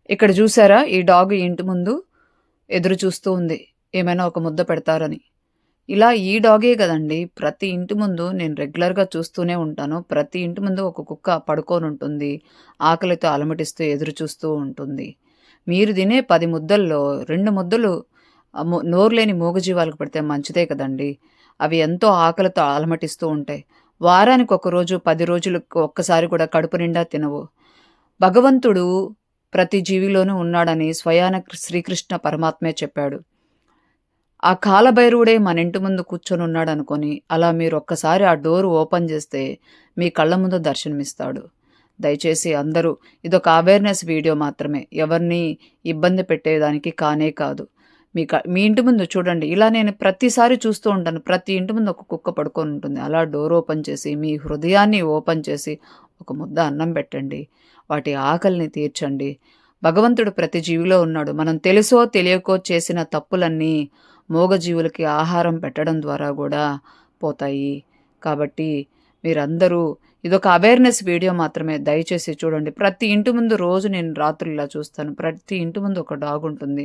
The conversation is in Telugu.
ఇక్కడ చూసారా? ఈ డాగ్ ఈ ఇంటి ముందు ఎదురు చూస్తూ ఉంది. ఏమైనా ఒక ముద్ద పెడతారని. ఇలా ఈ డాగే గదండీ! ప్రతి ఇంటి ముందు నేను రెగ్యులర్‌గా చూస్తూనే ఉంటాను. ప్రతి ఇంటి ముందు ఒక కుక్క పడుకోనుంటుంది. ఆకలితో అలమటిస్తూ ఎదురు చూస్తూ ఉంటుంది. మీరు తినే 10 ముద్దల్లో 2 ముద్దలు నోరు లేని మూగజీవాలకు పెడితే మంచిదే కదండీ! అవి ఎంతో ఆకలితో అలమటిస్తూ ఉంటాయి. వారానికి ఒక రోజు, 10 రోజులకు ఒక్కసారి కూడా కడుపు నిండా తినవు. భగవంతుడు ప్రతి జీవిలోనూ ఉన్నాడని స్వయాన శ్రీకృష్ణ పరమాత్మే చెప్పాడు. ఆ కాలభైరవుడే మన ఇంటి ముందు కూర్చొనున్నాడనుకోని, అలా మీరొక్కసారి ఆ డోర్ ఓపెన్ జేస్తే, మీ కళ్ళ ముందు దర్శనమిస్తాడు. దయచేసి అందరూ ఇదొక అవేర్‌నెస్ వీడియో మాత్రమే. ఎవరిని ఇబ్బంది పెట్టేదానికి కానే కాదు. మీ ఇంటి ముందు చూడండి, ఇలా నేను ప్రతిసారి చూస్తూ ఉంటాను. ప్రతి ఇంటి ముందు ఒక కుక్క పడుకొనుంటుంది. అలా డోర్ ఓపెన్ చేసి, మీ హృదయాన్ని ఓపెన్ చేసి, ఒక ముద్ద అన్నం పెట్టండి. వాటి ఆకలిని తీర్చండి. భగవంతుడు ప్రతి జీవిలో ఉన్నాడు. మనం తెలుసో తెలియకో చేసిన తప్పులన్నీ మూగజీవులకి ఆహారం పెట్టడం ద్వారా గూడా పోతాయి. కాబట్టి మీరందరూ ఇదొక అవేర్‌నెస్ వీడియో మాత్రమే. దయచేసి చూడండి. ప్రతి ఇంటి ముందు రోజు నేను రాత్రులు ఇలా చూస్తాను. ప్రతి ఇంటి ముందు ఒక డాగ్ ఉంటుంది.